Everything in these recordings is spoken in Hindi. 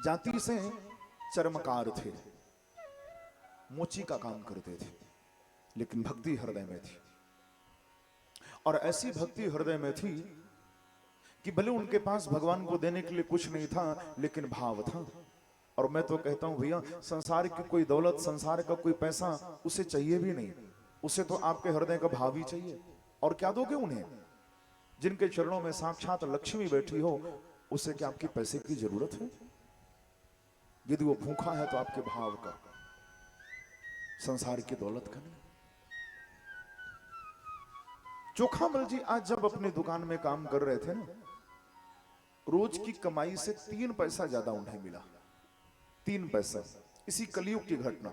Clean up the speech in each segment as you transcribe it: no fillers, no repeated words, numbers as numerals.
जाति से चर्मकार थे, मोची का काम करते थे, लेकिन भक्ति हृदय में थी। और ऐसी भक्ति हृदय में थी कि भले उनके पास भगवान को देने के लिए कुछ नहीं था, लेकिन भाव था। और मैं तो कहता हूं भैया, संसार की कोई दौलत, संसार का कोई पैसा उसे चाहिए भी नहीं, उसे तो आपके हृदय का भाव ही चाहिए। और क्या दोगे उन्हें? जिनके चरणों में साक्षात लक्ष्मी बैठी हो, उसे क्या आपकी पैसे की जरूरत है? यदि वो भूखा है तो आपके भाव का, संसार की दौलत का नहीं। चोखामल जी आज जब अपनी दुकान में काम कर रहे थे ना, रोज की कमाई से 3 पैसा ज्यादा उन्हें मिला। 3 पैसा, इसी कलयुग की घटना।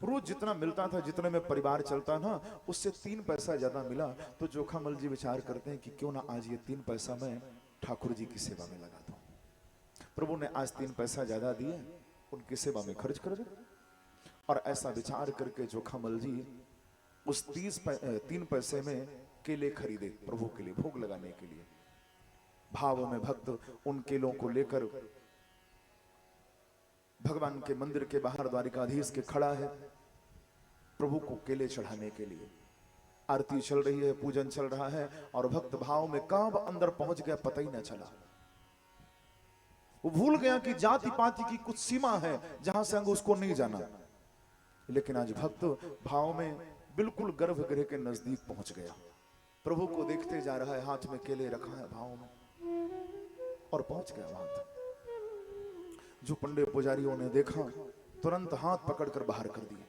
रोज जितना मिलता था, जितने में परिवार चलता ना, उससे 3 पैसा ज्यादा मिला। तो चोखामल जी विचार करते हैं कि क्यों ना आज ये 3 पैसा मैं ठाकुर जी की सेवा में लगा दूं। प्रभु ने आज 3 पैसा ज्यादा दिए, उनकी सेवा में खर्च कर दे। और ऐसा विचार करके चोखामल जी उस 3 पैसे में केले खरीदे, प्रभु के लिए भोग लगाने के लिए। भाव में भक्त उन केलों को लेकर भगवान के मंदिर के बाहर द्वारिकाधीश के खड़ा है, प्रभु को केले चढ़ाने के लिए। आरती चल रही है, पूजन चल रहा है, और भक्त भाव में कब अंदर पहुंच गया पता ही न चला। वो भूल गया कि जाति पाति की कुछ सीमा है जहां से उसको नहीं जाना। लेकिन आज भक्त भाव में बिल्कुल गर्भगृह के नजदीक पहुंच गया, प्रभु को देखते जा रहा है, हाथ में केले रखा है भाव में, और पहुंच गया वहां तक। जो पंडित पुजारियों ने देखा, तुरंत हाथ पकड़कर बाहर कर दिए।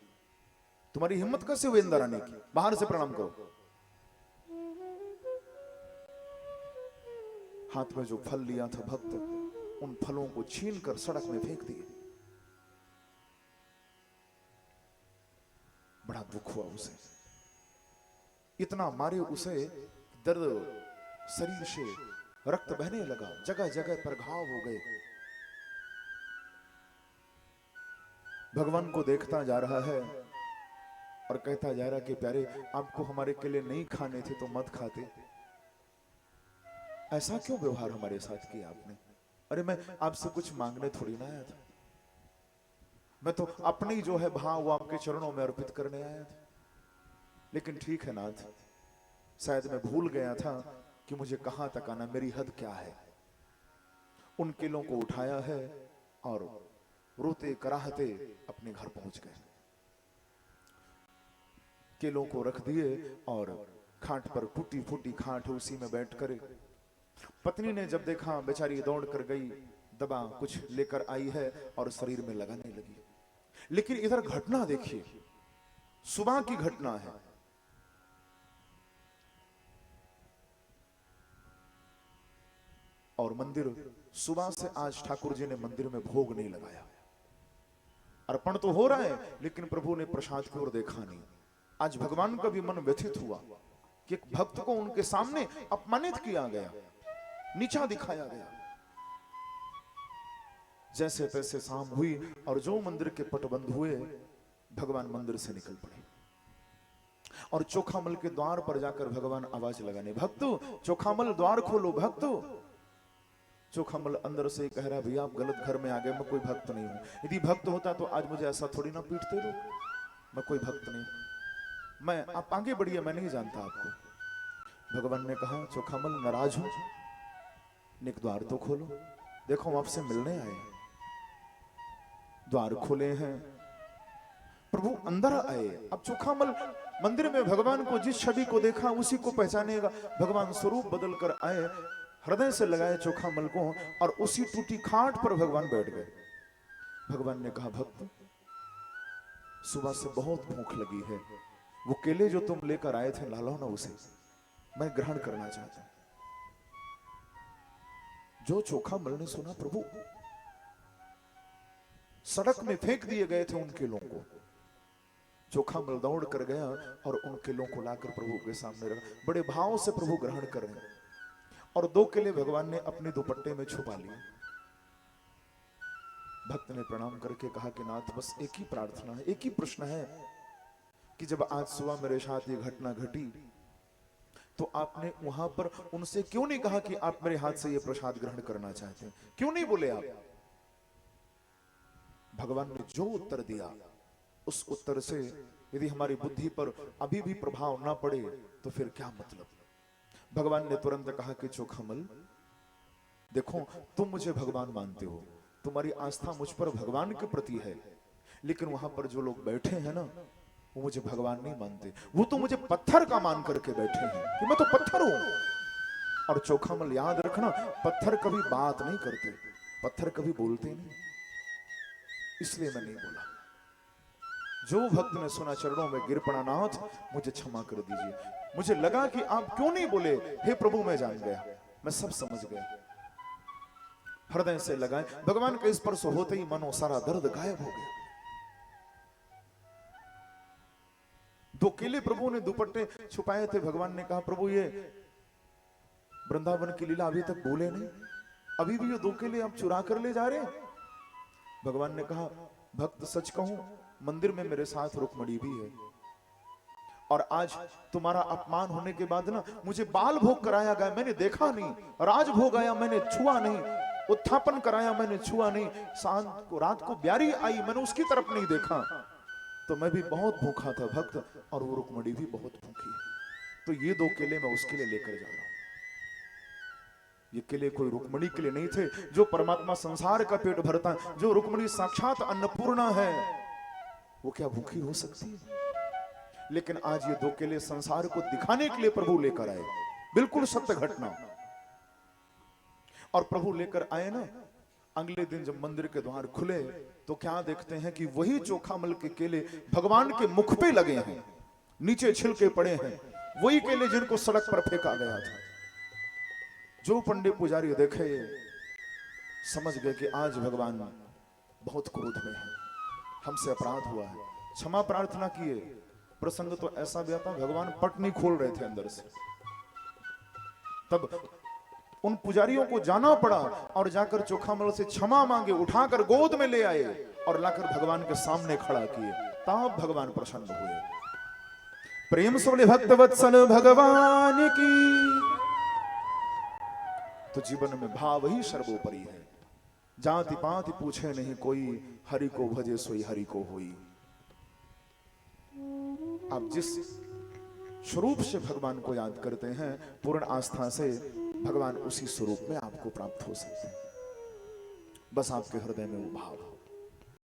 तुम्हारी हिम्मत कैसे हुई अंदर आने की? बाहर से प्रणाम करो। हाथ में जो फल लिया था भक्त, उन फलों को छीनकर सड़क में फेंक दिए। बड़ा दुख हुआ उसे, इतना मारे उसे, दर्द शरीर से रक्त बहने लगा, जगह जगह पर घाव हो गए। भगवान को देखता जा रहा है और कहता जा रहा कि प्यारे, आपको हमारे केले नहीं खाने थे तो मत खाते। ऐसा क्यों व्यवहार हमारे साथ किया आपने? अरे मैं आपसे कुछ मांगने थोड़ी ना आया था, मैं तो अपनी जो है भाव वो आपके चरणों में अर्पित करने आया था। लेकिन ठीक है नाथ, शायद मैं भूल गया था कि मुझे कहां तक आना, मेरी हद क्या है। उन केलों को उठाया है और रोते कराहते अपने घर पहुंच गए। केलों को रख दिए और खाट पर टूटी फूटी खाट, उसी में बैठकर पत्नी ने जब देखा, बेचारी दौड़ कर गई, दवा कुछ लेकर आई है और शरीर में लगाने लगी। लेकिन इधर घटना देखिए, सुबह की घटना है। और मंदिर, सुबह से आज ठाकुर जी ने मंदिर में भोग नहीं लगाया। अर्पण तो हो रहा है, लेकिन प्रभु ने प्रसाद की ओर देखा नहीं। आज भगवान का भी मन व्यथित हुआ कि एक भक्त को उनके सामने अपमानित किया गया, नीचा दिखाया गया। जैसे तैसे शाम हुई और जो मंदिर के पट बंद हुए, भगवान मंदिर से निकल पड़े और चोखामल के द्वार पर जाकर भगवान आवाज लगाने, भक्तों चोखामल द्वार खोलो, भक्तों। चोखामल अंदर से कह रहा, भैया आप गलत घर में आ गए, मैं कोई भक्त नहीं हूं। यदि भक्त होता तो आज मुझे ऐसा थोड़ी ना पीटते लोग, मैं कोई भक्त नहीं हूं, मैं, आप आगे बढ़िए, मैं नहीं जानता आपको। भगवान ने कहा, चोखामल नाराज हो, निक द्वार तो खोलो, देखो हम आपसे मिलने आए। द्वार खोले हैं, प्रभु अंदर आए। अब चोखामल मंदिर में भगवान को, जिस छवि को देखा उसी को पहचानेगा। भगवान स्वरूप बदल कर आए, हृदय से लगाए चोखामल को और उसी टूटी खाट पर भगवान बैठ गए। भगवान ने कहा, भक्त सुबह से बहुत भूख लगी है, वो केले जो तुम लेकर आए थे ला लो ना, उसे मैं ग्रहण करना चाहता हूं। जो चोखामल ने सुना, प्रभु सड़क में फेंक दिए गए थे उन केलों को। चोखामल दौड़ कर गया और उन केलों को लाकर प्रभु के सामने रखा। बड़े भाव से प्रभु ग्रहण कर रहे हैं और 2 केले भगवान ने अपने दुपट्टे में छुपा लिए। भक्त ने प्रणाम करके कहा कि नाथ, बस एक ही प्रार्थना है, एक ही प्रश्न है कि जब आज सुबह मेरे साथ ये घटना घटी, तो आपने वहां पर उनसे क्यों नहीं कहा कि आप मेरे हाथ से ये प्रसाद ग्रहण करना चाहते हैं? क्यों नहीं बोले आप? भगवान ने जो उत्तर दिया, उस उत्तर से यदि हमारी बुद्धि पर अभी भी प्रभाव ना पड़े तो फिर क्या मतलब? भगवान ने तुरंत कहा कि चोखामल, देखो तुम मुझे भगवान मानते हो, तुम्हारी आस्था मुझ पर भगवान के प्रति है, लेकिन वहां पर जो लोग बैठे हैं ना, वो मुझे भगवान नहीं मानते। वो तो मुझे पत्थर का मान करके बैठे हैं कि मैं तो पत्थर हूं। और चोखामल याद रखना, पत्थर कभी बात नहीं करते, पत्थर कभी बोलते नहीं, इसलिए मैं नहीं बोला। जो भक्त ने सुना चरणों में गिर पड़ा, नाथ मुझे क्षमा कर दीजिए, मुझे लगा कि आप क्यों नहीं बोले। हे प्रभु मैं जान गया, मैं सब समझ गया। हृदय से लगाए, भगवान के स्पर्श होते ही मनो सारा दर्द गायब हो गया। दो केले प्रभु ने दुपट्टे छुपाए थे। भगवान ने कहा प्रभु ये वृंदावन की लीला अभी तक भूले नहीं, अभी भी ये दो केले आप चुरा कर ले जा रहे हैं। भगवान ने कहा भक्त सच कहूं, मंदिर में मेरे साथ रुक्मणी भी है, और आज तुम्हारा अपमान होने के बाद ना मुझे बाल भोग कराया गया, मैंने देखा नहीं, राज भोग आया मैंने छुआ नहीं, उत्थापन कराया मैंने छुआ नहीं, शांत को रात को ब्यारी आई मैंने उसकी तरफ नहीं देखा, तो मैं भी बहुत भूखा था भक्त, और वो रुक्मणी भी बहुत भूखी है। तो ये दो केले मैं उसके लिए लेकर जा रहा हूं। ये केले कोई रुक्मणी के लिए नहीं थे, जो परमात्मा संसार का पेट भरता, जो रुक्मणी साक्षात अन्नपूर्णा है, वो क्या भूखी हो सकती है? लेकिन आज ये दो केले संसार को दिखाने के लिए प्रभु लेकर आए, बिल्कुल सत्य घटना। और प्रभु लेकर आए ना, अगले दिन जब मंदिर के द्वार खुले तो क्या देखते हैं कि वही चोखामल के केले भगवान के मुख पे लगे हैं, नीचे छिलके पड़े हैं, वही केले जिनको सड़क पर फेंका गया था। जो पंडित पुजारी देखे समझ गए कि आज भगवान बहुत क्रोध में है, हमसे अपराध हुआ है, क्षमा प्रार्थना किए। प्रसंग तो ऐसा भी आता, भगवान पट नहीं खोल रहे थे अंदर से, तब उन पुजारियों को जाना पड़ा और जाकर चोखामल से क्षमा मांगे, उठाकर गोद में ले आए और लाकर भगवान के सामने खड़ा किए। तब भगवान प्रसन्न हुए। प्रेम से बोले भक्त वत्सल भगवान की। तो जीवन में भाव ही सर्वोपरि है। जाति पाति पूछे नहीं कोई, हरि को भजे सोई हरि को होई। आप जिस स्वरूप से भगवान को याद करते हैं, पूर्ण आस्था से भगवान उसी स्वरूप में आपको प्राप्त हो सकते हैं। बस आपके हृदय में वो भाव हो।